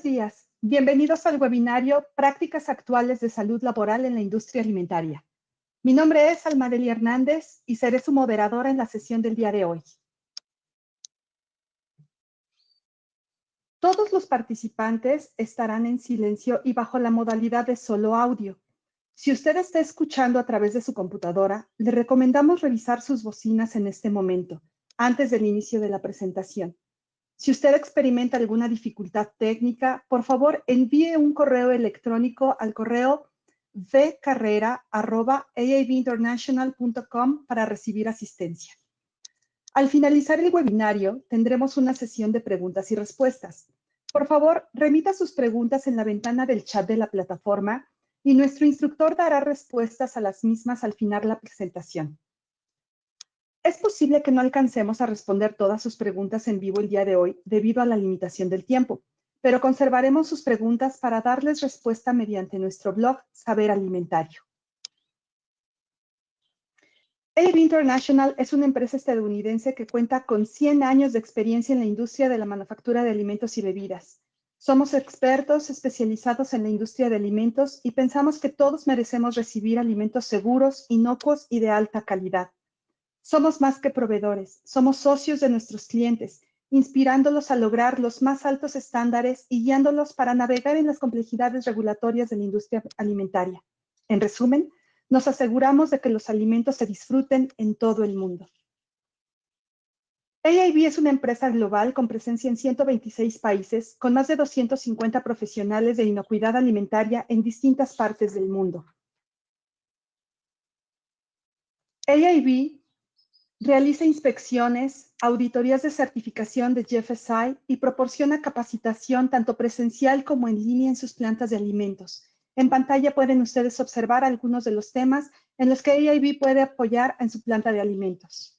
Buenos días. Bienvenidos al webinario Prácticas Actuales de Salud Laboral en la Industria Alimentaria. Mi nombre es Almadeli Hernández y seré su moderadora en la sesión del día de hoy. Todos los participantes estarán en silencio y bajo la modalidad de solo audio. Si usted está escuchando a través de su computadora, le recomendamos revisar sus bocinas en este momento, antes del inicio de la presentación. Si usted experimenta alguna dificultad técnica, por favor envíe un correo electrónico al correo vcarrera@aabinternational.com para recibir asistencia. Al finalizar el webinario, tendremos una sesión de preguntas y respuestas. Por favor, remita sus preguntas en la ventana del chat de la plataforma y nuestro instructor dará respuestas a las mismas al final de la presentación. Es posible que no alcancemos a responder todas sus preguntas en vivo el día de hoy debido a la limitación del tiempo, pero conservaremos sus preguntas para darles respuesta mediante nuestro blog Saber Alimentario. AAB International es una empresa estadounidense que cuenta con 100 años de experiencia en la industria de la manufactura de alimentos y bebidas. Somos expertos especializados en la industria de alimentos y pensamos que todos merecemos recibir alimentos seguros, inocuos y de alta calidad. Somos más que proveedores, somos socios de nuestros clientes, inspirándolos a lograr los más altos estándares y guiándolos para navegar en las complejidades regulatorias de la industria alimentaria. En resumen, nos aseguramos de que los alimentos se disfruten en todo el mundo. AAB es una empresa global con presencia en 126 países, con más de 250 profesionales de inocuidad alimentaria en distintas partes del mundo. AAB realiza inspecciones, auditorías de certificación de GFSI y proporciona capacitación tanto presencial como en línea en sus plantas de alimentos. En pantalla pueden ustedes observar algunos de los temas en los que AAB puede apoyar en su planta de alimentos.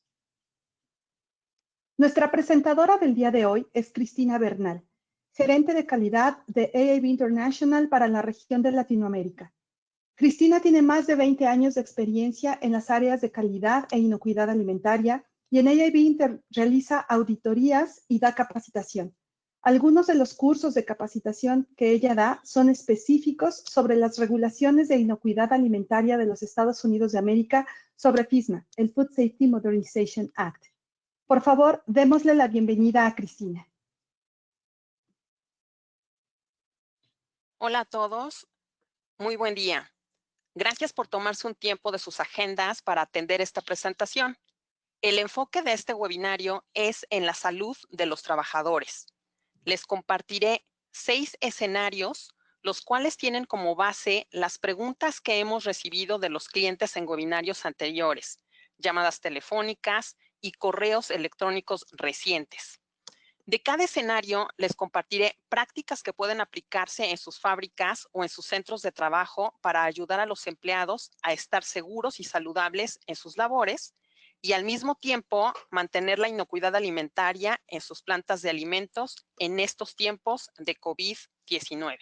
Nuestra presentadora del día de hoy es Cristina Bernal, gerente de calidad de AAB International para la región de Latinoamérica. Cristina tiene más de 20 años de experiencia en las áreas de calidad e inocuidad alimentaria y en AAB realiza auditorías y da capacitación. Algunos de los cursos de capacitación que ella da son específicos sobre las regulaciones de inocuidad alimentaria de los Estados Unidos de América sobre FSMA, el Food Safety Modernization Act. Por favor, démosle la bienvenida a Cristina. Hola a todos, muy buen día. Gracias por tomarse un tiempo de sus agendas para atender esta presentación. El enfoque de este webinario es en la salud de los trabajadores. Les compartiré 6 escenarios, los cuales tienen como base las preguntas que hemos recibido de los clientes en webinarios anteriores, llamadas telefónicas y correos electrónicos recientes. De cada escenario, les compartiré prácticas que pueden aplicarse en sus fábricas o en sus centros de trabajo para ayudar a los empleados a estar seguros y saludables en sus labores y al mismo tiempo mantener la inocuidad alimentaria en sus plantas de alimentos en estos tiempos de COVID-19.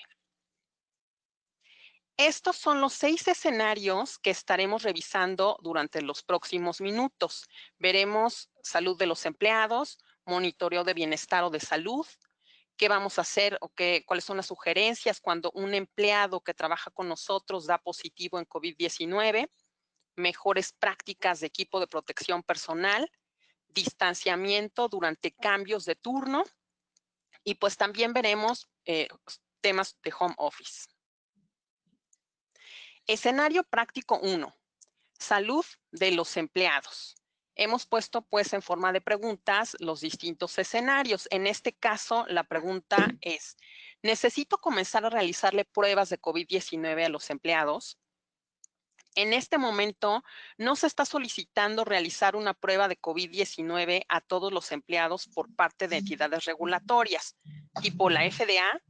Estos son los 6 escenarios que estaremos revisando durante los próximos minutos. Veremos salud de los empleados, monitoreo de bienestar o de salud, qué vamos a hacer o cuáles son las sugerencias cuando un empleado que trabaja con nosotros da positivo en COVID-19, mejores prácticas de equipo de protección personal, distanciamiento durante cambios de turno y pues también veremos temas de home office. Escenario práctico 1. Salud de los empleados. Hemos puesto pues en forma de preguntas los distintos escenarios. En este caso, la pregunta es, ¿necesito comenzar a realizarle pruebas de COVID-19 a los empleados? En este momento, no se está solicitando realizar una prueba de COVID-19 a todos los empleados por parte de entidades regulatorias, tipo la FDA,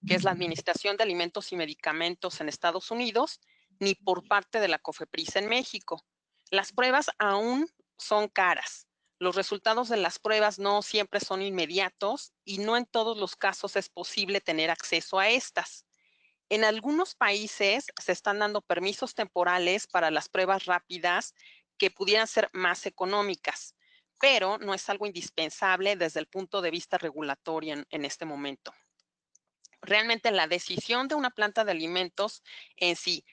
que es la Administración de Alimentos y Medicamentos en Estados Unidos, ni por parte de la COFEPRIS en México. Las pruebas aún son caras. Los resultados de las pruebas no siempre son inmediatos y no en todos los casos es posible tener acceso a estas. En algunos países se están dando permisos temporales para las pruebas rápidas que pudieran ser más económicas, pero no es algo indispensable desde el punto de vista regulatorio en este momento. Realmente la decisión de una planta de alimentos en sí,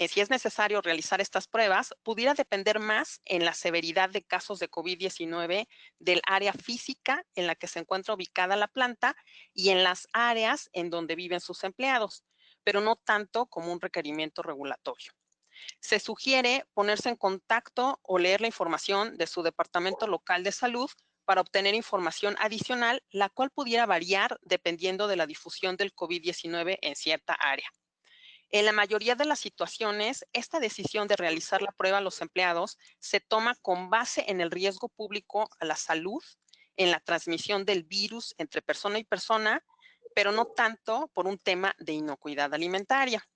si es necesario realizar estas pruebas, pudiera depender más en la severidad de casos de COVID-19 del área física en la que se encuentra ubicada la planta y en las áreas en donde viven sus empleados, pero no tanto como un requerimiento regulatorio. Se sugiere ponerse en contacto o leer la información de su departamento local de salud para obtener información adicional, la cual pudiera variar dependiendo de la difusión del COVID-19 en cierta área. En la mayoría de las situaciones, esta decisión de realizar la prueba a los empleados se toma con base en el riesgo público a la salud, en la transmisión del virus entre persona y persona, pero no tanto por un tema de inocuidad alimentaria.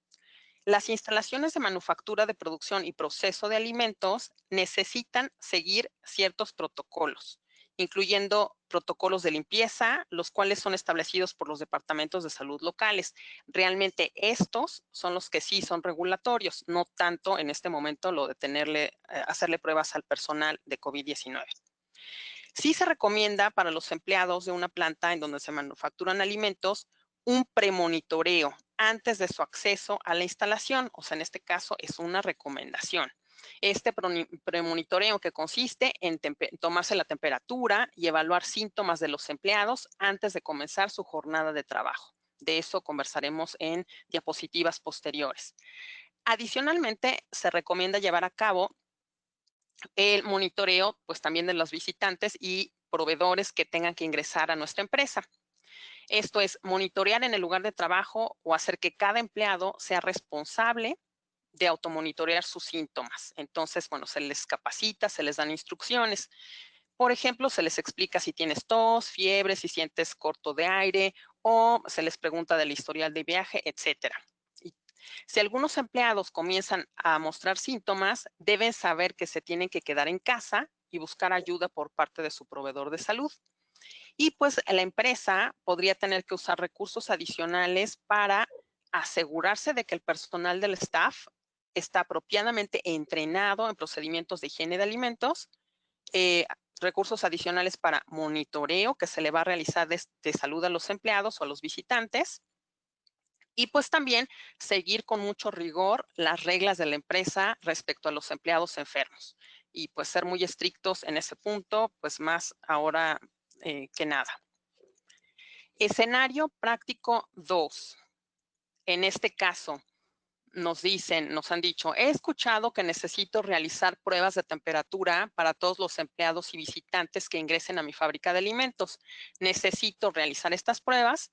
Las instalaciones de manufactura de producción y proceso de alimentos necesitan seguir ciertos protocolos, incluyendo protocolos de limpieza, los cuales son establecidos por los departamentos de salud locales. Realmente estos son los que sí son regulatorios, no tanto en este momento lo de hacerle pruebas al personal de COVID-19. Sí se recomienda para los empleados de una planta en donde se manufacturan alimentos un premonitoreo antes de su acceso a la instalación, o sea, en este caso es una recomendación. Este premonitoreo que consiste en tomarse la temperatura y evaluar síntomas de los empleados antes de comenzar su jornada de trabajo. De eso conversaremos en diapositivas posteriores. Adicionalmente, se recomienda llevar a cabo el monitoreo, pues también de los visitantes y proveedores que tengan que ingresar a nuestra empresa. Esto es monitorear en el lugar de trabajo o hacer que cada empleado sea responsable de automonitorear sus síntomas. Entonces, bueno, se les capacita, se les dan instrucciones. Por ejemplo, se les explica si tienes tos, fiebre, si sientes corto de aire o se les pregunta del historial de viaje, etcétera. Si algunos empleados comienzan a mostrar síntomas, deben saber que se tienen que quedar en casa y buscar ayuda por parte de su proveedor de salud. Y pues la empresa podría tener que usar recursos adicionales para asegurarse de que el personal del staff está apropiadamente entrenado en procedimientos de higiene de alimentos, eh, recursos adicionales para monitoreo que se le va a realizar de salud a los empleados o a los visitantes, y pues también seguir con mucho rigor las reglas de la empresa respecto a los empleados enfermos. Y pues ser muy estrictos en ese punto, pues más ahora que nada. Escenario práctico 2. En este caso, nos han dicho, he escuchado que necesito realizar pruebas de temperatura para todos los empleados y visitantes que ingresen a mi fábrica de alimentos. ¿Necesito realizar estas pruebas?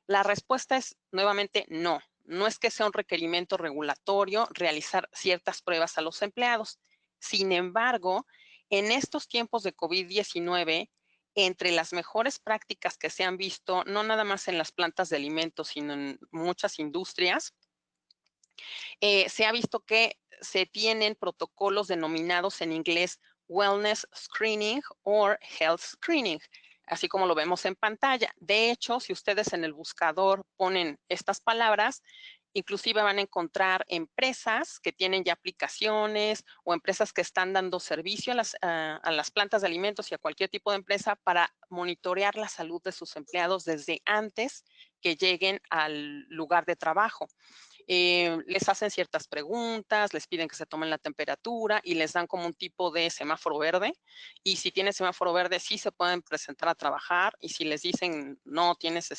La respuesta es nuevamente no. No es que sea un requerimiento regulatorio realizar ciertas pruebas a los empleados. Sin embargo, en estos tiempos de COVID-19, entre las mejores prácticas que se han visto, no nada más en las plantas de alimentos, sino en muchas industrias, se ha visto que se tienen protocolos denominados en inglés Wellness Screening o Health Screening, así como lo vemos en pantalla. De hecho, si ustedes en el buscador ponen estas palabras, inclusive van a encontrar empresas que tienen ya aplicaciones o empresas que están dando servicio a las plantas de alimentos y a cualquier tipo de empresa para monitorear la salud de sus empleados desde antes que lleguen al lugar de trabajo. Les hacen ciertas preguntas, les piden que se tomen la temperatura y les dan como un tipo de semáforo verde. Y si tienes semáforo verde, sí se pueden presentar a trabajar. Y si les dicen no tienes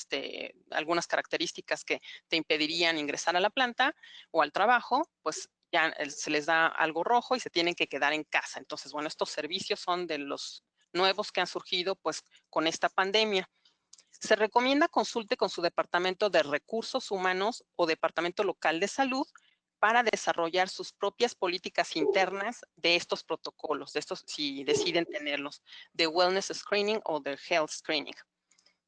algunas características que te impedirían ingresar a la planta o al trabajo, pues ya se les da algo rojo y se tienen que quedar en casa. Entonces, bueno, estos servicios son de los nuevos que han surgido pues con esta pandemia. Se recomienda consulte con su departamento de recursos humanos o departamento local de salud para desarrollar sus propias políticas internas de estos protocolos, de estos si deciden tenerlos, de wellness screening o de health screening.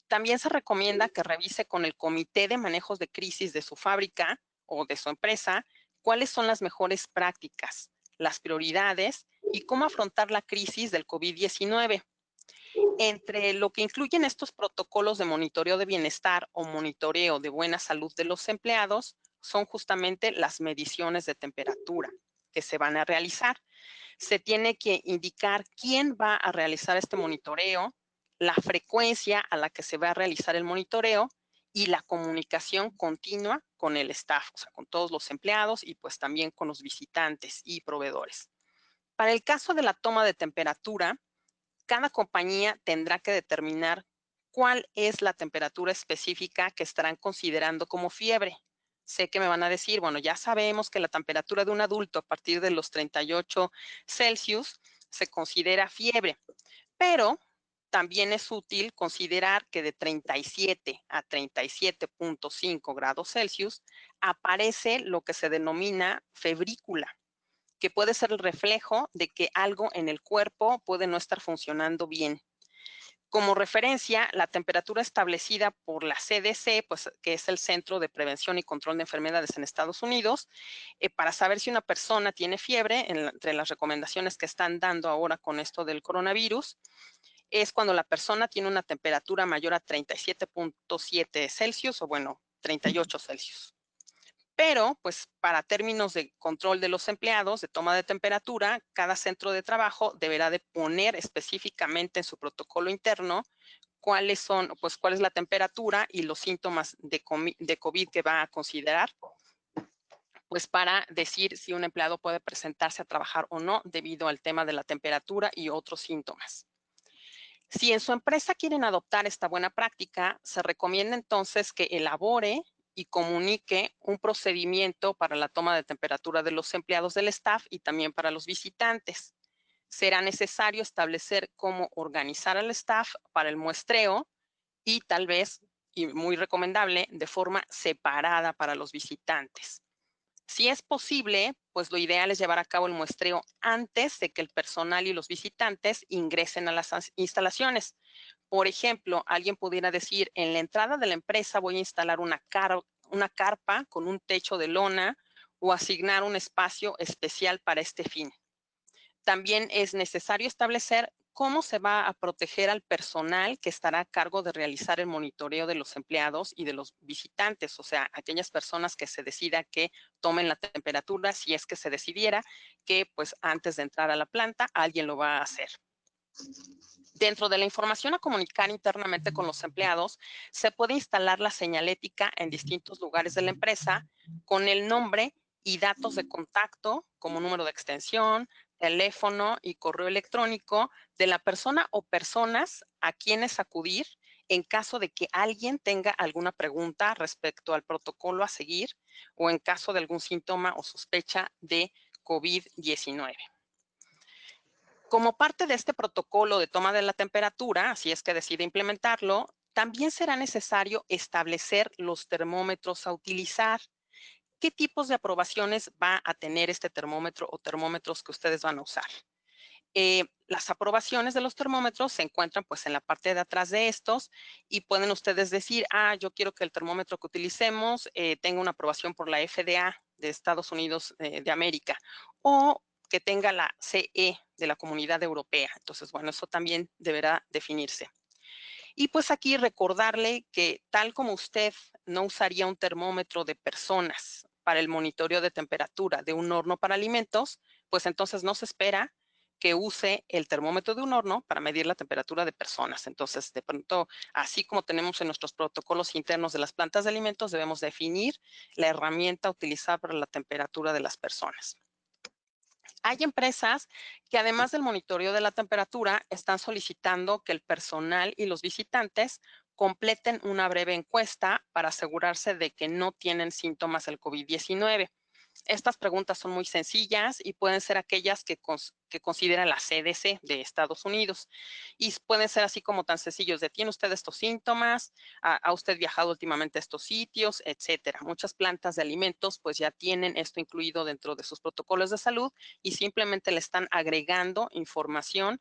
También se recomienda que revise con el comité de manejos de crisis de su fábrica o de su empresa cuáles son las mejores prácticas, las prioridades y cómo afrontar la crisis del COVID-19. Entre lo que incluyen estos protocolos de monitoreo de bienestar o monitoreo de buena salud de los empleados son justamente las mediciones de temperatura que se van a realizar. Se tiene que indicar quién va a realizar este monitoreo, la frecuencia a la que se va a realizar el monitoreo y la comunicación continua con el staff, o sea, con todos los empleados y pues también con los visitantes y proveedores. Para el caso de la toma de temperatura, cada compañía tendrá que determinar cuál es la temperatura específica que estarán considerando como fiebre. Sé que me van a decir, bueno, ya sabemos que la temperatura de un adulto a partir de los 38 Celsius se considera fiebre, pero también es útil considerar que de 37 a 37.5 grados Celsius aparece lo que se denomina febrícula, que puede ser el reflejo de que algo en el cuerpo puede no estar funcionando bien. Como referencia, la temperatura establecida por la CDC, pues, que es el Centro de Prevención y Control de Enfermedades en Estados Unidos, para saber si una persona tiene fiebre, entre las recomendaciones que están dando ahora con esto del coronavirus, es cuando la persona tiene una temperatura mayor a 37.7 Celsius o, bueno, 38 Celsius. Pero, pues, para términos de control de los empleados, de toma de temperatura, cada centro de trabajo deberá de poner específicamente en su protocolo interno cuáles son, pues, cuál es la temperatura y los síntomas de COVID que va a considerar, pues, para decir si un empleado puede presentarse a trabajar o no debido al tema de la temperatura y otros síntomas. Si en su empresa quieren adoptar esta buena práctica, se recomienda entonces que elabore y comunique un procedimiento para la toma de temperatura de los empleados del staff y también para los visitantes. Será necesario establecer cómo organizar al staff para el muestreo y tal vez, y muy recomendable, de forma separada para los visitantes. Si es posible, pues lo ideal es llevar a cabo el muestreo antes de que el personal y los visitantes ingresen a las instalaciones. Por ejemplo, alguien pudiera decir, en la entrada de la empresa voy a instalar una carpa con un techo de lona o asignar un espacio especial para este fin. También es necesario establecer cómo se va a proteger al personal que estará a cargo de realizar el monitoreo de los empleados y de los visitantes, o sea, aquellas personas que se decida que tomen la temperatura, si es que se decidiera que pues antes de entrar a la planta alguien lo va a hacer. Dentro de la información a comunicar internamente con los empleados, se puede instalar la señalética en distintos lugares de la empresa con el nombre y datos de contacto, como número de extensión, teléfono y correo electrónico de la persona o personas a quienes acudir en caso de que alguien tenga alguna pregunta respecto al protocolo a seguir o en caso de algún síntoma o sospecha de COVID-19. Como parte de este protocolo de toma de la temperatura, si es que decide implementarlo, también será necesario establecer los termómetros a utilizar. ¿Qué tipos de aprobaciones va a tener este termómetro o termómetros que ustedes van a usar? Las aprobaciones de los termómetros se encuentran pues en la parte de atrás de estos y pueden ustedes decir, yo quiero que el termómetro que utilicemos tenga una aprobación por la FDA de Estados Unidos de América o que tenga la CE de la Comunidad Europea. Entonces, bueno, eso también deberá definirse. Y pues aquí recordarle que tal como usted no usaría un termómetro de personas para el monitoreo de temperatura de un horno para alimentos, pues entonces no se espera que use el termómetro de un horno para medir la temperatura de personas. Entonces, de pronto, así como tenemos en nuestros protocolos internos de las plantas de alimentos, debemos definir la herramienta utilizada para la temperatura de las personas. Hay empresas que además del monitoreo de la temperatura están solicitando que el personal y los visitantes completen una breve encuesta para asegurarse de que no tienen síntomas del COVID-19. Estas preguntas son muy sencillas y pueden ser aquellas que considera la CDC de Estados Unidos. Y pueden ser así como tan sencillos de, ¿tiene usted estos síntomas? ¿Ha usted viajado últimamente a estos sitios? Etcétera. Muchas plantas de alimentos pues ya tienen esto incluido dentro de sus protocolos de salud y simplemente le están agregando información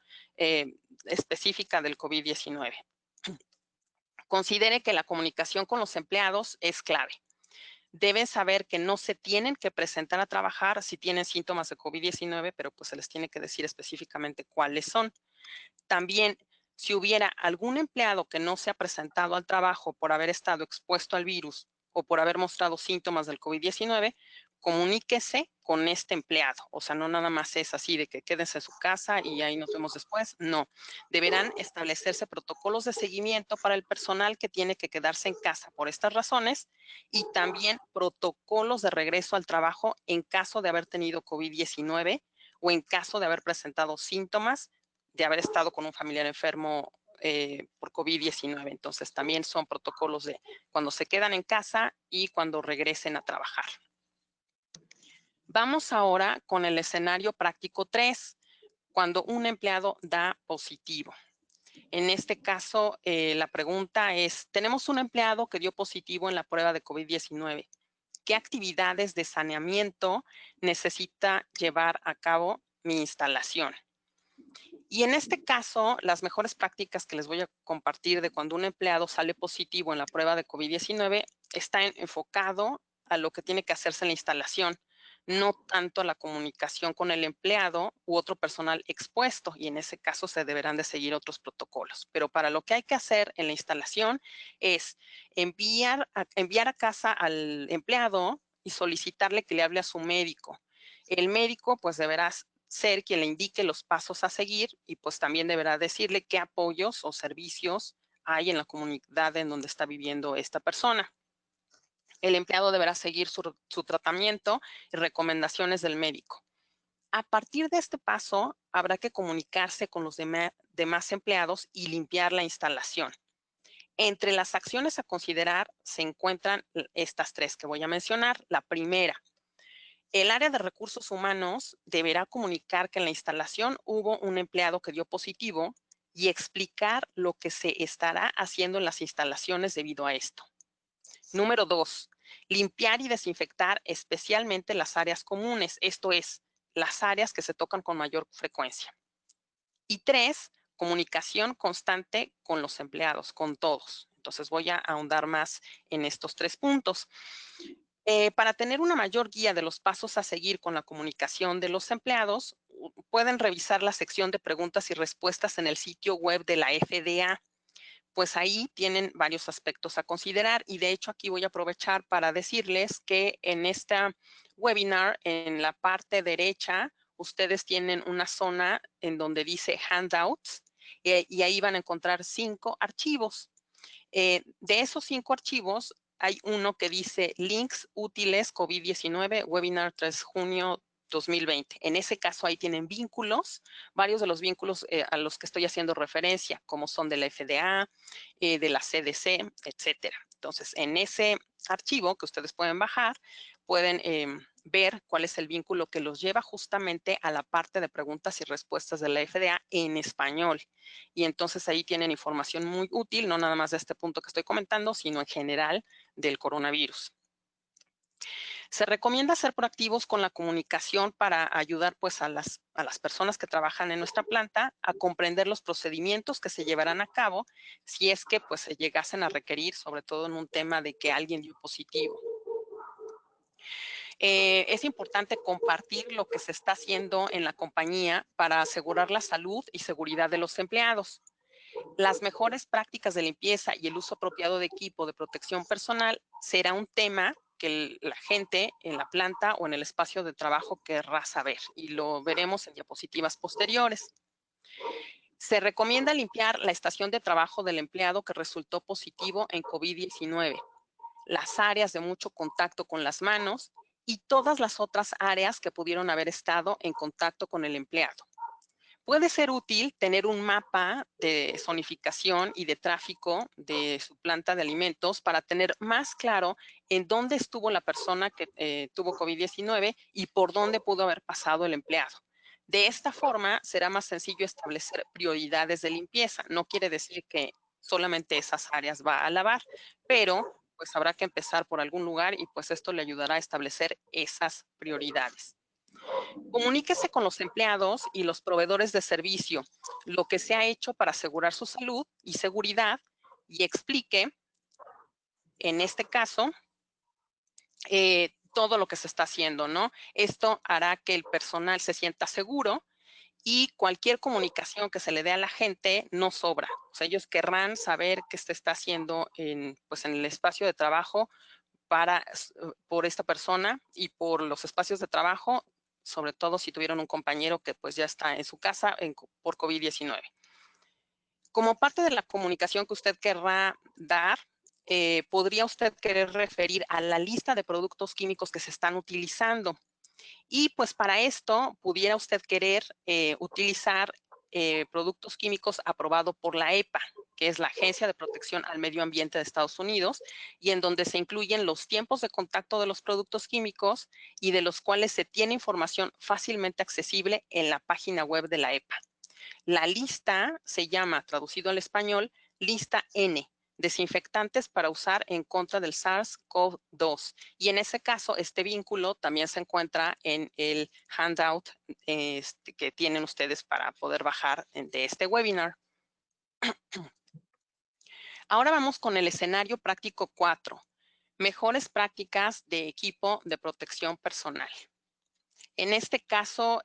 específica del COVID-19. Considere que la comunicación con los empleados es clave. Deben saber que no se tienen que presentar a trabajar si tienen síntomas de COVID-19, pero pues se les tiene que decir específicamente cuáles son. También, si hubiera algún empleado que no se ha presentado al trabajo por haber estado expuesto al virus o por haber mostrado síntomas del COVID-19, comuníquese con este empleado. O sea, no nada más es así de que quédense en su casa y ahí nos vemos después. No, deberán establecerse protocolos de seguimiento para el personal que tiene que quedarse en casa por estas razones y también protocolos de regreso al trabajo en caso de haber tenido COVID-19 o en caso de haber presentado síntomas de haber estado con un familiar enfermo por COVID-19. Entonces, también son protocolos de cuando se quedan en casa y cuando regresen a trabajar. Vamos ahora con el escenario práctico 3, cuando un empleado da positivo. En este caso, la pregunta es, tenemos un empleado que dio positivo en la prueba de COVID-19. ¿Qué actividades de saneamiento necesita llevar a cabo mi instalación? Y en este caso, las mejores prácticas que les voy a compartir de cuando un empleado sale positivo en la prueba de COVID-19 está enfocado a lo que tiene que hacerse en la instalación, no tanto a la comunicación con el empleado u otro personal expuesto, y en ese caso se deberán de seguir otros protocolos. Pero para lo que hay que hacer en la instalación es enviar a casa al empleado y solicitarle que le hable a su médico. El médico pues deberá ser quien le indique los pasos a seguir y pues también deberá decirle qué apoyos o servicios hay en la comunidad en donde está viviendo esta persona. El empleado deberá seguir su tratamiento y recomendaciones del médico. A partir de este paso, habrá que comunicarse con los demás empleados y limpiar la instalación. Entre las acciones a considerar se encuentran estas tres que voy a mencionar. La primera, el área de recursos humanos deberá comunicar que en la instalación hubo un empleado que dio positivo y explicar lo que se estará haciendo en las instalaciones debido a esto. Número 2, limpiar y desinfectar especialmente las áreas comunes, esto es, las áreas que se tocan con mayor frecuencia. Y 3, comunicación constante con los empleados, con todos. Entonces voy a ahondar más en estos 3 puntos. Para tener una mayor guía de los pasos a seguir con la comunicación de los empleados, pueden revisar la sección de preguntas y respuestas en el sitio web de la FDA. Pues ahí tienen varios aspectos a considerar y de hecho aquí voy a aprovechar para decirles que en esta webinar, en la parte derecha, ustedes tienen una zona en donde dice handouts y ahí van a encontrar 5 archivos. De esos 5 archivos, hay uno que dice links útiles COVID-19, webinar 3 junio 2020. En ese caso, ahí tienen vínculos, varios de los vínculos a los que estoy haciendo referencia, como son de la FDA, de la CDC, etcétera. Entonces, en ese archivo que ustedes pueden bajar, pueden ver cuál es el vínculo que los lleva justamente a la parte de preguntas y respuestas de la FDA en español. Y entonces ahí tienen información muy útil, no nada más de este punto que estoy comentando, sino en general del coronavirus. Se recomienda ser proactivos con la comunicación para ayudar pues a las personas que trabajan en nuestra planta a comprender los procedimientos que se llevarán a cabo si es que pues se llegasen a requerir, sobre todo en un tema de que alguien dio positivo. Es importante compartir lo que se está haciendo en la compañía para asegurar la salud y seguridad de los empleados. Las mejores prácticas de limpieza y el uso apropiado de equipo de protección personal será un tema que la gente en la planta o en el espacio de trabajo querrá saber y lo veremos en diapositivas posteriores. Se recomienda limpiar la estación de trabajo del empleado que resultó positivo en COVID-19, las áreas de mucho contacto con las manos y todas las otras áreas que pudieron haber estado en contacto con el empleado. Puede ser útil tener un mapa de zonificación y de tráfico de su planta de alimentos para tener más claro en dónde estuvo la persona que tuvo COVID-19 y por dónde pudo haber pasado el empleado. De esta forma, será más sencillo establecer prioridades de limpieza. No quiere decir que solamente esas áreas va a lavar, pero pues habrá que empezar por algún lugar y pues esto le ayudará a establecer esas prioridades. Comuníquese con los empleados y los proveedores de servicio, lo que se ha hecho para asegurar su salud y seguridad y explique, en este caso, todo lo que se está haciendo, ¿no? Esto hará que el personal se sienta seguro y cualquier comunicación que se le dé a la gente no sobra. O sea, ellos querrán saber qué se está haciendo pues, en el espacio de trabajo por esta persona y por los espacios de trabajo, sobre todo si tuvieron un compañero que pues ya está en su casa por COVID-19. Como parte de la comunicación que usted querrá dar, podría usted querer referir a la lista de productos químicos que se están utilizando. Y pues para esto pudiera usted querer utilizar productos químicos aprobados por la EPA, que es la Agencia de Protección al Medio Ambiente de Estados Unidos, y en donde se incluyen los tiempos de contacto de los productos químicos y de los cuales se tiene información fácilmente accesible en la página web de la EPA. La lista se llama, traducido al español, lista N, desinfectantes para usar en contra del SARS-CoV-2. Y en ese caso, este vínculo también se encuentra en el handout que tienen ustedes para poder bajar de este webinar. Ahora vamos con el escenario práctico 4. Mejores prácticas de equipo de protección personal. En este caso,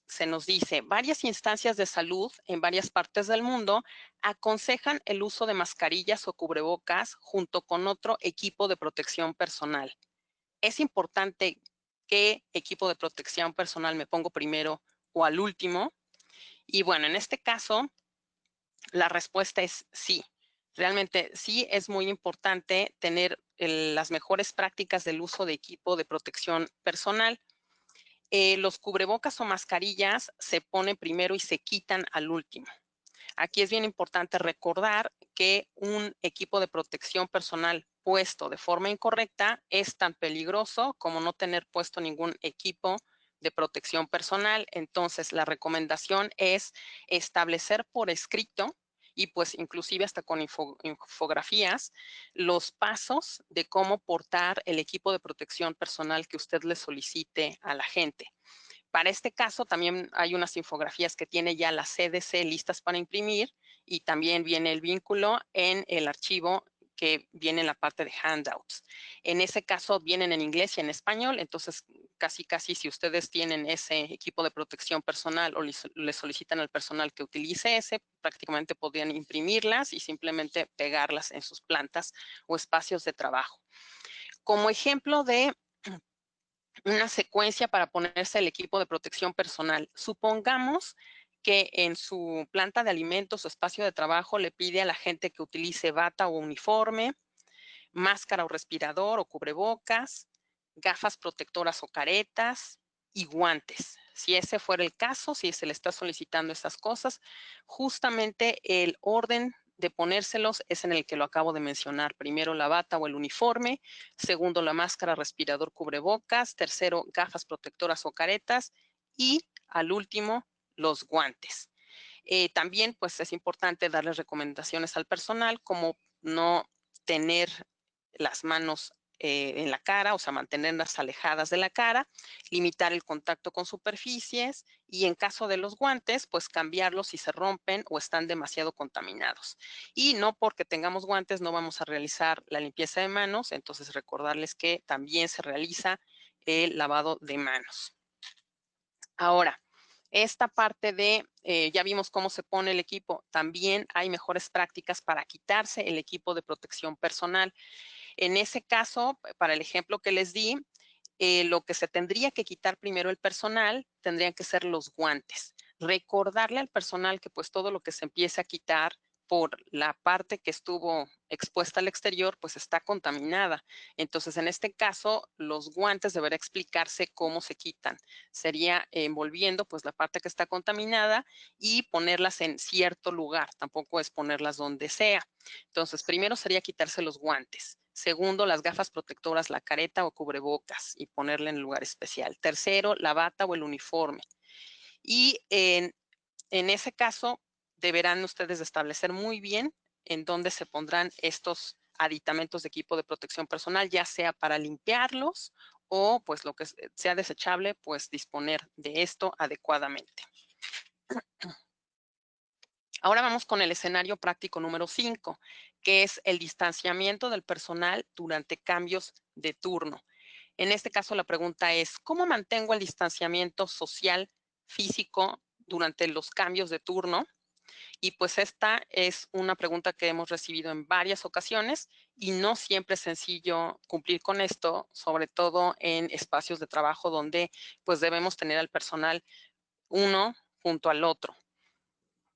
se nos dice, varias instancias de salud en varias partes del mundo aconsejan el uso de mascarillas o cubrebocas junto con otro equipo de protección personal. Es importante qué equipo de protección personal me pongo primero o al último. Y bueno, en este caso, la respuesta es sí. Realmente sí es muy importante tener las mejores prácticas del uso de equipo de protección personal. Los cubrebocas o mascarillas se ponen primero y se quitan al último. Aquí es bien importante recordar que un equipo de protección personal puesto de forma incorrecta es tan peligroso como no tener puesto ningún equipo de protección personal. Entonces, la recomendación es establecer por escrito y pues inclusive hasta con infografías los pasos de cómo portar el equipo de protección personal que usted le solicite a la gente. Para este caso también hay unas infografías que tiene ya la CDC listas para imprimir y también viene el vínculo en el archivo que viene en la parte de handouts. En ese caso vienen en inglés y en español, entonces casi si ustedes tienen ese equipo de protección personal o le solicitan al personal que utilice ese, prácticamente podrían imprimirlas y simplemente pegarlas en sus plantas o espacios de trabajo. Como ejemplo de una secuencia para ponerse el equipo de protección personal. Supongamos que en su planta de alimentos o espacio de trabajo le pide a la gente que utilice bata o uniforme, máscara o respirador o cubrebocas, gafas protectoras o caretas y guantes. Si ese fuera el caso, si se le está solicitando esas cosas, justamente el orden de ponérselos es en el que lo acabo de mencionar. Primero la bata o el uniforme, segundo la máscara, respirador, cubrebocas, tercero gafas protectoras o caretas y al último los guantes. También pues es importante darles recomendaciones al personal como no tener las manos en la cara, o sea, mantenerlas alejadas de la cara, limitar el contacto con superficies y en caso de los guantes, pues cambiarlos si se rompen o están demasiado contaminados. Y no porque tengamos guantes no vamos a realizar la limpieza de manos, entonces recordarles que también se realiza el lavado de manos. Ahora, esta parte de, ya vimos cómo se pone el equipo, también hay mejores prácticas para quitarse el equipo de protección personal. En ese caso, para el ejemplo que les di, lo que se tendría que quitar primero el personal tendrían que ser los guantes. Recordarle al personal que pues todo lo que se empiece a quitar por la parte que estuvo expuesta al exterior, pues está contaminada. Entonces, en este caso, los guantes deberá explicarse cómo se quitan. Sería envolviendo pues la parte que está contaminada y ponerlas en cierto lugar. Tampoco es ponerlas donde sea. Entonces, primero sería quitarse los guantes. Segundo, las gafas protectoras, la careta o cubrebocas y ponerla en lugar especial. Tercero, la bata o el uniforme. Y en ese caso, deberán ustedes establecer muy bien en dónde se pondrán estos aditamentos de equipo de protección personal, ya sea para limpiarlos o pues lo que sea desechable, pues disponer de esto adecuadamente. Ahora vamos con el escenario práctico número 5, que es el distanciamiento del personal durante cambios de turno. En este caso, la pregunta es, ¿cómo mantengo el distanciamiento social físico durante los cambios de turno? Y pues esta es una pregunta que hemos recibido en varias ocasiones y no siempre es sencillo cumplir con esto, sobre todo en espacios de trabajo donde pues debemos tener al personal uno junto al otro.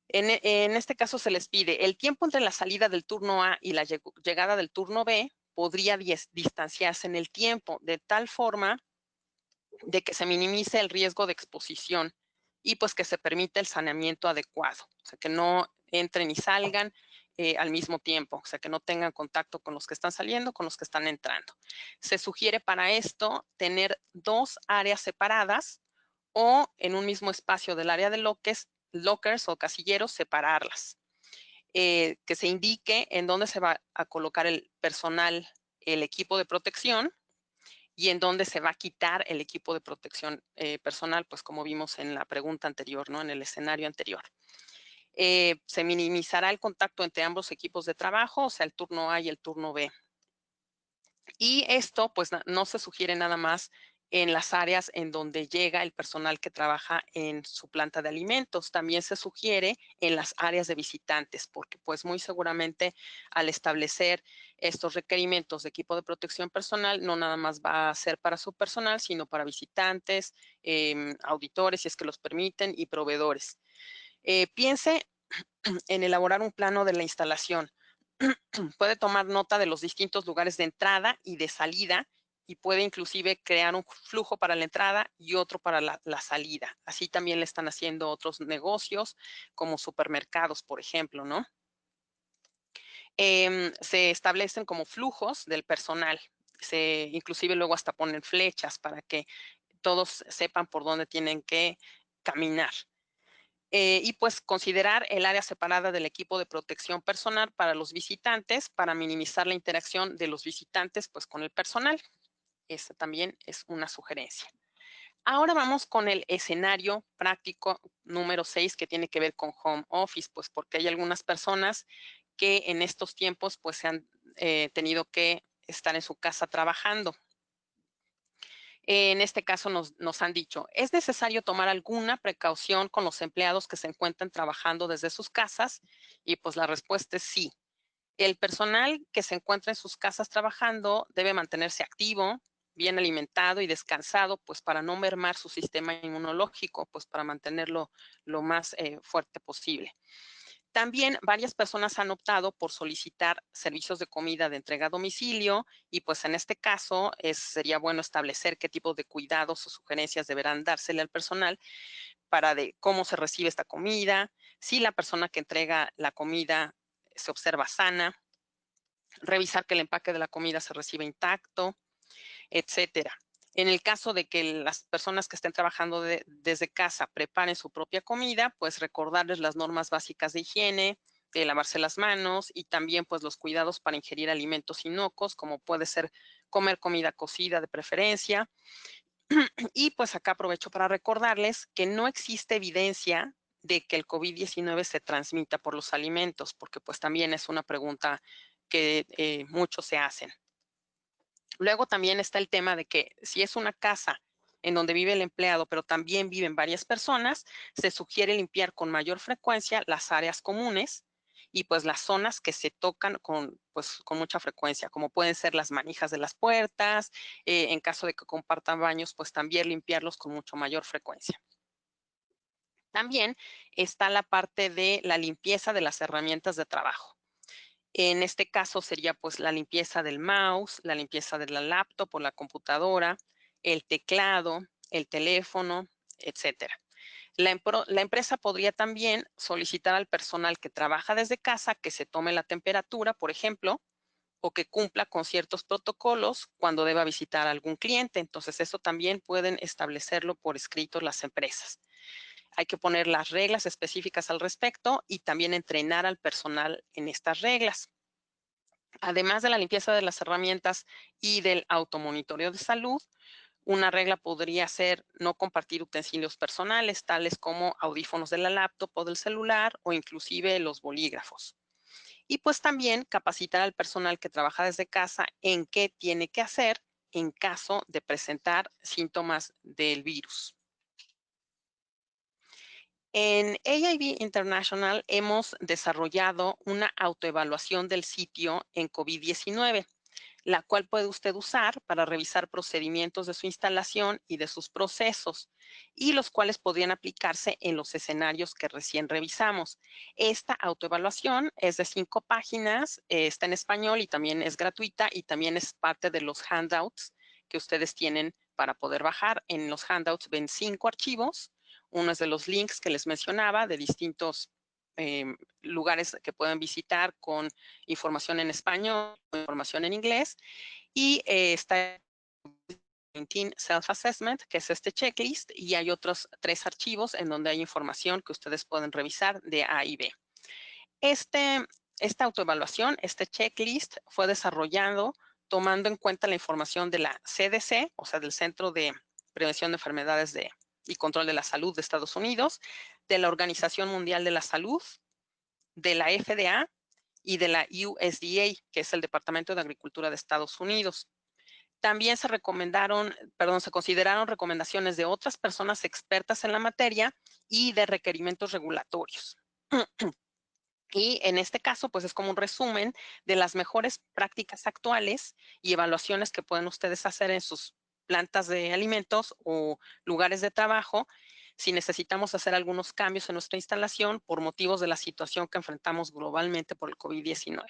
En este caso se les pide el tiempo entre la salida del turno A y la llegada del turno B podría distanciarse en el tiempo de tal forma de que se minimice el riesgo de exposición y pues que se permita el saneamiento adecuado, o sea, que no entren y salgan al mismo tiempo, o sea, que no tengan contacto con los que están saliendo, con los que están entrando. Se sugiere para esto tener 2 áreas separadas o en un mismo espacio del área de lockers o casilleros, separarlas. Que se indique en dónde se va a colocar el personal, el equipo de protección, y en dónde se va a quitar el equipo de protección personal, pues como vimos en la pregunta anterior, ¿no? En el escenario anterior. Se minimizará el contacto entre ambos equipos de trabajo, o sea, el turno A y el turno B. Y esto, pues, no se sugiere nada más en las áreas en donde llega el personal que trabaja en su planta de alimentos. También se sugiere en las áreas de visitantes, porque pues muy seguramente al establecer estos requerimientos de equipo de protección personal, no nada más va a ser para su personal, sino para visitantes, auditores, si es que los permiten, y proveedores. Piense en elaborar un plano de la instalación. Puede tomar nota de los distintos lugares de entrada y de salida y puede inclusive crear un flujo para la entrada y otro para la salida. Así también le están haciendo otros negocios como supermercados, por ejemplo, ¿no? Se establecen como flujos del personal. Inclusive luego hasta ponen flechas para que todos sepan por dónde tienen que caminar. Y pues considerar el área separada del equipo de protección personal para los visitantes para minimizar la interacción de los visitantes pues con el personal. Esa también es una sugerencia. Ahora vamos con el escenario práctico número 6 que tiene que ver con home office, pues porque hay algunas personas que en estos tiempos pues se han tenido que estar en su casa trabajando. En este caso nos han dicho, ¿es necesario tomar alguna precaución con los empleados que se encuentran trabajando desde sus casas? Y pues la respuesta es sí. El personal que se encuentra en sus casas trabajando debe mantenerse activo, bien alimentado y descansado, pues para no mermar su sistema inmunológico, pues para mantenerlo lo más fuerte posible. También varias personas han optado por solicitar servicios de comida de entrega a domicilio y pues en este caso sería bueno establecer qué tipo de cuidados o sugerencias deberán dársele al personal para de cómo se recibe esta comida, si la persona que entrega la comida se observa sana, revisar que el empaque de la comida se recibe intacto, etcétera. En el caso de que las personas que estén trabajando desde casa preparen su propia comida, pues recordarles las normas básicas de higiene, de lavarse las manos y también pues los cuidados para ingerir alimentos inocuos, como puede ser comer comida cocida de preferencia. Y pues acá aprovecho para recordarles que no existe evidencia de que el COVID-19 se transmita por los alimentos, porque pues también es una pregunta que muchos se hacen. Luego también está el tema de que si es una casa en donde vive el empleado, pero también viven varias personas, se sugiere limpiar con mayor frecuencia las áreas comunes y pues las zonas que se tocan pues, con mucha frecuencia, como pueden ser las manijas de las puertas, en caso de que compartan baños, pues también limpiarlos con mucho mayor frecuencia. También está la parte de la limpieza de las herramientas de trabajo. En este caso sería pues la limpieza del mouse, la limpieza de la laptop o la computadora, el teclado, el teléfono, etcétera. La empresa podría también solicitar al personal que trabaja desde casa que se tome la temperatura, por ejemplo, o que cumpla con ciertos protocolos cuando deba visitar a algún cliente. Entonces, eso también pueden establecerlo por escrito las empresas. Hay que poner las reglas específicas al respecto y también entrenar al personal en estas reglas. Además de la limpieza de las herramientas y del automonitoreo de salud, una regla podría ser no compartir utensilios personales, tales como audífonos de la laptop o del celular o inclusive los bolígrafos. Y pues también capacitar al personal que trabaja desde casa en qué tiene que hacer en caso de presentar síntomas del virus. En AIB International hemos desarrollado una autoevaluación del sitio en COVID-19, la cual puede usted usar para revisar procedimientos de su instalación y de sus procesos, y los cuales podrían aplicarse en los escenarios que recién revisamos. Esta autoevaluación es de 5 páginas, está en español y también es gratuita y también es parte de los handouts que ustedes tienen para poder bajar. En los handouts ven 5 archivos. Uno es de los links que les mencionaba de distintos lugares que pueden visitar con información en español, información en inglés, y está COVID-19 Self-Assessment, que es este checklist, y hay otros 3 archivos en donde hay información que ustedes pueden revisar de A y B. Esta autoevaluación, este checklist, fue desarrollado tomando en cuenta la información de la CDC, o sea, del Centro de Prevención de Enfermedades y Control de la Salud de Estados Unidos, de la Organización Mundial de la Salud, de la FDA y de la USDA, que es el Departamento de Agricultura de Estados Unidos. También se consideraron recomendaciones de otras personas expertas en la materia y de requerimientos regulatorios. Y en este caso, pues es como un resumen de las mejores prácticas actuales y evaluaciones que pueden ustedes hacer en sus plantas de alimentos o lugares de trabajo si necesitamos hacer algunos cambios en nuestra instalación por motivos de la situación que enfrentamos globalmente por el COVID-19.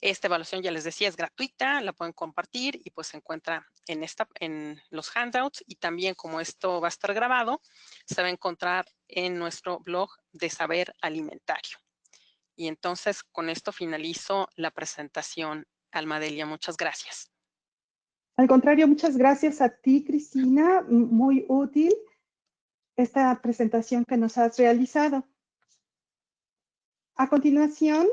Esta evaluación, ya les decía, es gratuita, la pueden compartir y pues se encuentra en los handouts, y también, como esto va a estar grabado, se va a encontrar en nuestro blog de Saber Alimentario. Y entonces con esto finalizo la presentación, Almadelia. Muchas gracias. Al contrario, muchas gracias a ti, Cristina. Muy útil esta presentación que nos has realizado. A continuación,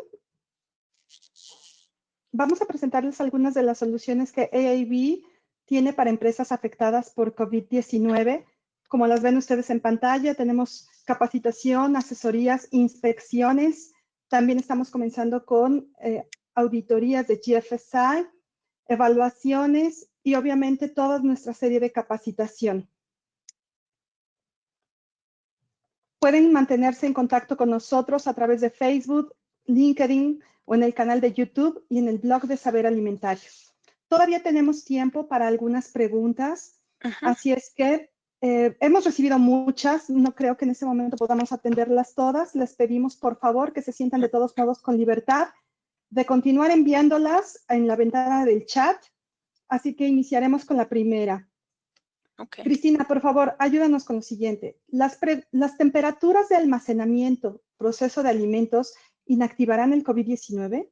vamos a presentarles algunas de las soluciones que AIB tiene para empresas afectadas por COVID-19. Como las ven ustedes en pantalla, tenemos capacitación, asesorías, inspecciones. También estamos comenzando con auditorías de GFSI, evaluaciones y obviamente toda nuestra serie de capacitación. Pueden mantenerse en contacto con nosotros a través de Facebook, LinkedIn o en el canal de YouTube y en el blog de Saber Alimentario. Todavía tenemos tiempo para algunas preguntas, así es que hemos recibido muchas, no creo que en este momento podamos atenderlas todas. Les pedimos por favor que se sientan de todos modos con libertad de continuar enviándolas en la ventana del chat, así que iniciaremos con la primera. Okay. Cristina, por favor, ayúdanos con lo siguiente. Las temperaturas de almacenamiento, proceso de alimentos, ¿inactivarán el COVID-19?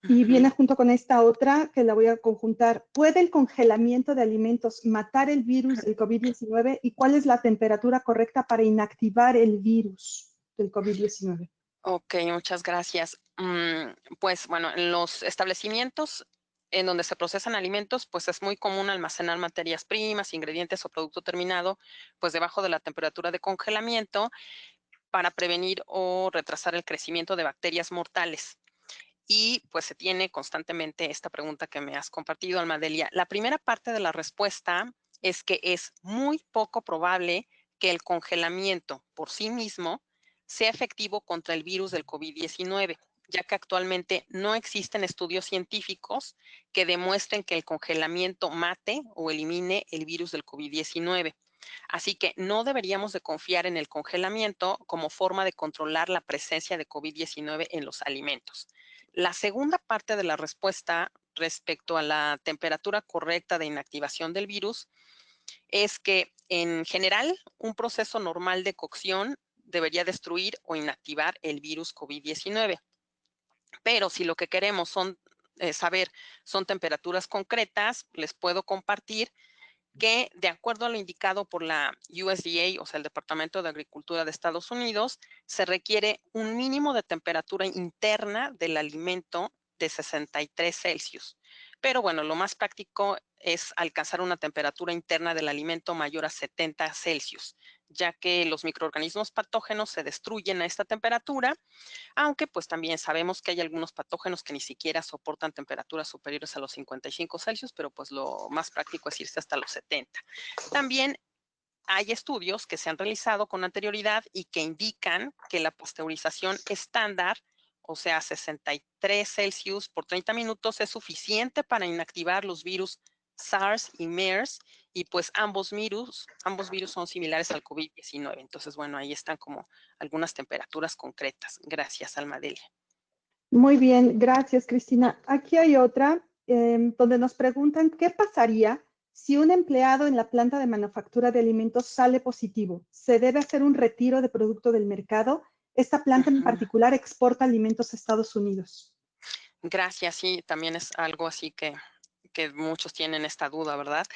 Y viene junto con esta otra que la voy a conjuntar. ¿Puede el congelamiento de alimentos matar el virus del COVID-19? ¿Y cuál es la temperatura correcta para inactivar el virus del COVID-19? Ok, muchas gracias. Pues bueno, en los establecimientos en donde se procesan alimentos, pues es muy común almacenar materias primas, ingredientes o producto terminado, pues debajo de la temperatura de congelamiento para prevenir o retrasar el crecimiento de bacterias mortales. Y pues se tiene constantemente esta pregunta que me has compartido, Almadelia. La primera parte de la respuesta es que es muy poco probable que el congelamiento por sí mismo sea efectivo contra el virus del COVID-19, ya que actualmente no existen estudios científicos que demuestren que el congelamiento mate o elimine el virus del COVID-19. Así que no deberíamos de confiar en el congelamiento como forma de controlar la presencia de COVID-19 en los alimentos. La segunda parte de la respuesta respecto a la temperatura correcta de inactivación del virus es que, en general, un proceso normal de cocción debería destruir o inactivar el virus COVID-19. Pero si lo que queremos saber son temperaturas concretas, les puedo compartir que, de acuerdo a lo indicado por la USDA, o sea, el Departamento de Agricultura de Estados Unidos, se requiere un mínimo de temperatura interna del alimento de 63 Celsius. Pero bueno, lo más práctico es alcanzar una temperatura interna del alimento mayor a 70 Celsius, ya que los microorganismos patógenos se destruyen a esta temperatura, aunque pues también sabemos que hay algunos patógenos que ni siquiera soportan temperaturas superiores a los 55 Celsius, pero pues lo más práctico es irse hasta los 70. También hay estudios que se han realizado con anterioridad y que indican que la pasteurización estándar, o sea, 63 Celsius por 30 minutos, es suficiente para inactivar los virus SARS y MERS, y pues ambos virus son similares al COVID-19. Entonces, bueno, ahí están como algunas temperaturas concretas. Gracias, Almadelia. Muy bien, gracias, Cristina. Aquí hay otra donde nos preguntan qué pasaría si un empleado en la planta de manufactura de alimentos sale positivo. ¿Se debe hacer un retiro de producto del mercado? Esta planta en particular exporta alimentos a Estados Unidos. Gracias, sí, también es algo así que muchos tienen esta duda, ¿verdad?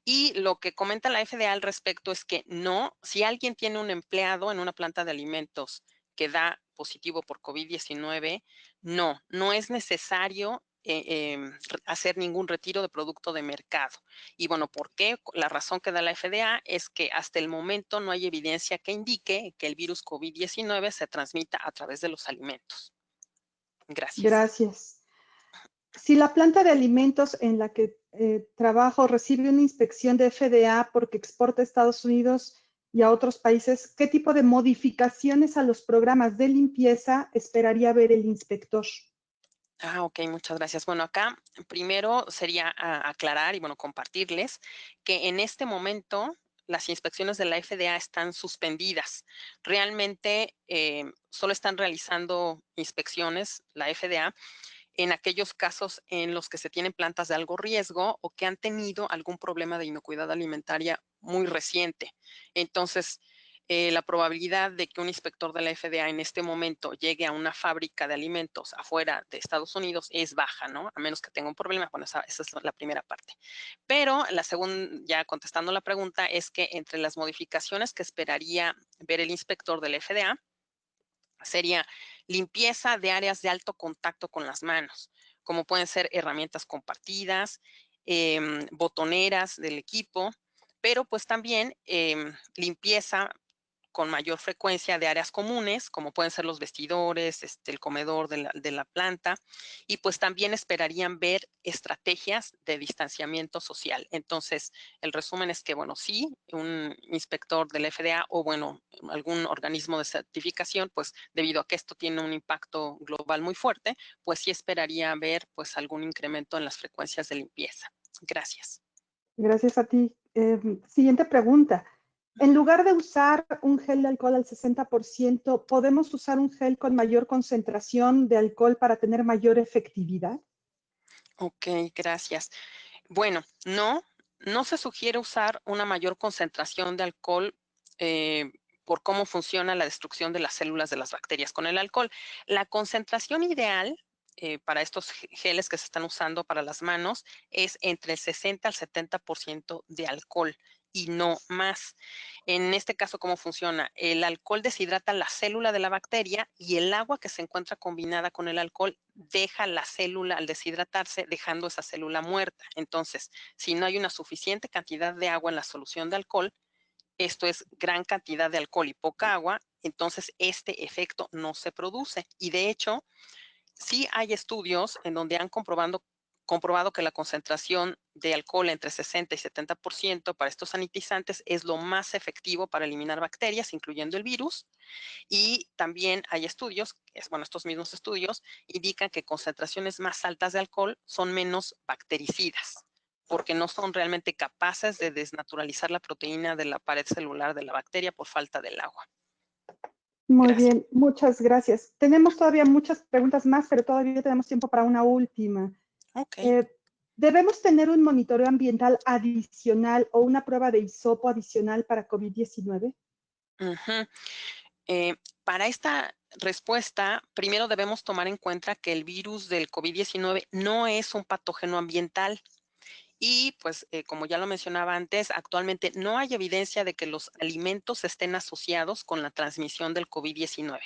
Y lo que comenta la FDA al respecto es que no, si alguien tiene un empleado en una planta de alimentos que da positivo por COVID-19, no es necesario hacer ningún retiro de producto de mercado. Y bueno, ¿por qué? La razón que da la FDA es que hasta el momento no hay evidencia que indique que el virus COVID-19 se transmita a través de los alimentos. Gracias. Gracias. Si la planta de alimentos en la que trabajo recibe una inspección de FDA porque exporta a Estados Unidos y a otros países, ¿qué tipo de modificaciones a los programas de limpieza esperaría ver el inspector? Ok, muchas gracias. Bueno, acá primero sería aclarar y bueno, compartirles que en este momento las inspecciones de la FDA están suspendidas. Realmente solo están realizando inspecciones la FDA en aquellos casos en los que se tienen plantas de algo riesgo o que han tenido algún problema de inocuidad alimentaria muy reciente. Entonces, la probabilidad de que un inspector de la FDA en este momento llegue a una fábrica de alimentos afuera de Estados Unidos es baja, ¿no? A menos que tenga un problema. Bueno, esa es la primera parte. Pero la segunda, ya contestando la pregunta, es que entre las modificaciones que esperaría ver el inspector de la FDA, sería limpieza de áreas de alto contacto con las manos, como pueden ser herramientas compartidas, botoneras del equipo, pero pues también limpieza con mayor frecuencia de áreas comunes, como pueden ser los vestidores, el comedor de la planta, y pues también esperarían ver estrategias de distanciamiento social. Entonces, el resumen es que, bueno, sí, un inspector del FDA o, bueno, algún organismo de certificación, pues debido a que esto tiene un impacto global muy fuerte, pues sí esperaría ver pues algún incremento en las frecuencias de limpieza. Gracias. Gracias a ti. Siguiente pregunta. En lugar de usar un gel de alcohol al 60%, ¿podemos usar un gel con mayor concentración de alcohol para tener mayor efectividad? Ok, gracias. Bueno, no se sugiere usar una mayor concentración de alcohol por cómo funciona la destrucción de las células de las bacterias con el alcohol. La concentración ideal para estos geles que se están usando para las manos es entre el 60 al 70% de alcohol y no más. En este caso, ¿cómo funciona? El alcohol deshidrata la célula de la bacteria y el agua que se encuentra combinada con el alcohol deja la célula al deshidratarse, dejando esa célula muerta. Entonces, si no hay una suficiente cantidad de agua en la solución de alcohol, esto es gran cantidad de alcohol y poca agua, entonces este efecto no se produce. Y de hecho, sí hay estudios en donde han comprobado que la concentración de alcohol entre 60 y 70% para estos sanitizantes es lo más efectivo para eliminar bacterias, incluyendo el virus. Y también hay estudios, bueno, estos mismos estudios indican que concentraciones más altas de alcohol son menos bactericidas, porque no son realmente capaces de desnaturalizar la proteína de la pared celular de la bacteria por falta del agua. Muy Gracias. bien, muchas gracias. Tenemos todavía muchas preguntas más, pero todavía tenemos tiempo para una última. Ok. ¿Debemos tener un monitoreo ambiental adicional o una prueba de hisopo adicional para COVID-19? Ujú. Para esta respuesta, primero debemos tomar en cuenta que el virus del COVID-19 no es un patógeno ambiental. Y pues, como ya lo mencionaba antes, actualmente no hay evidencia de que los alimentos estén asociados con la transmisión del COVID-19,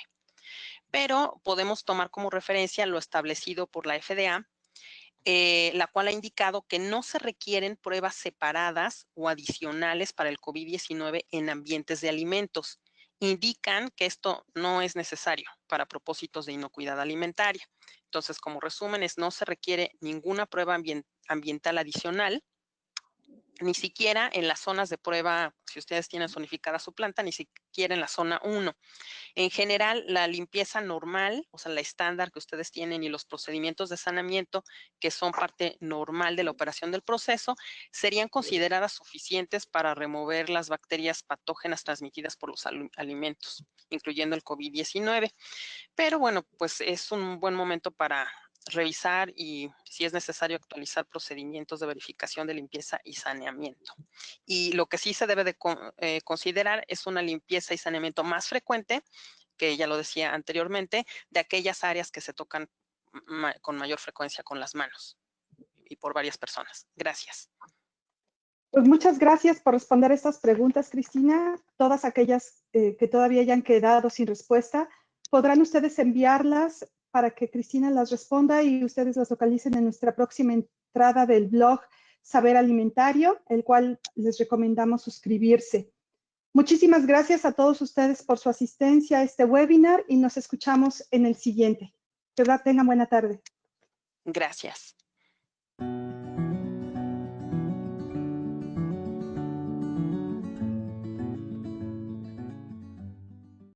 pero podemos tomar como referencia lo establecido por la FDA, la cual ha indicado que no se requieren pruebas separadas o adicionales para el COVID-19 en ambientes de alimentos. Indican que esto no es necesario para propósitos de inocuidad alimentaria. Entonces, como resumen, no se requiere ninguna prueba ambiental adicional Ni siquiera en las zonas de prueba, si ustedes tienen zonificada su planta, ni siquiera en la zona 1. En general, la limpieza normal, o sea, la estándar que ustedes tienen y los procedimientos de saneamiento, que son parte normal de la operación del proceso, serían consideradas suficientes para remover las bacterias patógenas transmitidas por los alimentos, incluyendo el COVID-19. Pero bueno, pues es un buen momento para revisar y, si es necesario, actualizar procedimientos de verificación de limpieza y saneamiento. Y lo que sí se debe de considerar es una limpieza y saneamiento más frecuente, que ya lo decía anteriormente, de aquellas áreas que se tocan con mayor frecuencia con las manos y por varias personas. Gracias. Pues muchas gracias por responder estas preguntas, Cristina. Todas aquellas que todavía hayan quedado sin respuesta, podrán ustedes enviarlas para que Cristina las responda y ustedes las localicen en nuestra próxima entrada del blog Saber Alimentario, el cual les recomendamos suscribirse. Muchísimas gracias a todos ustedes por su asistencia a este webinar y nos escuchamos en el siguiente. Que tengan buena tarde. Gracias.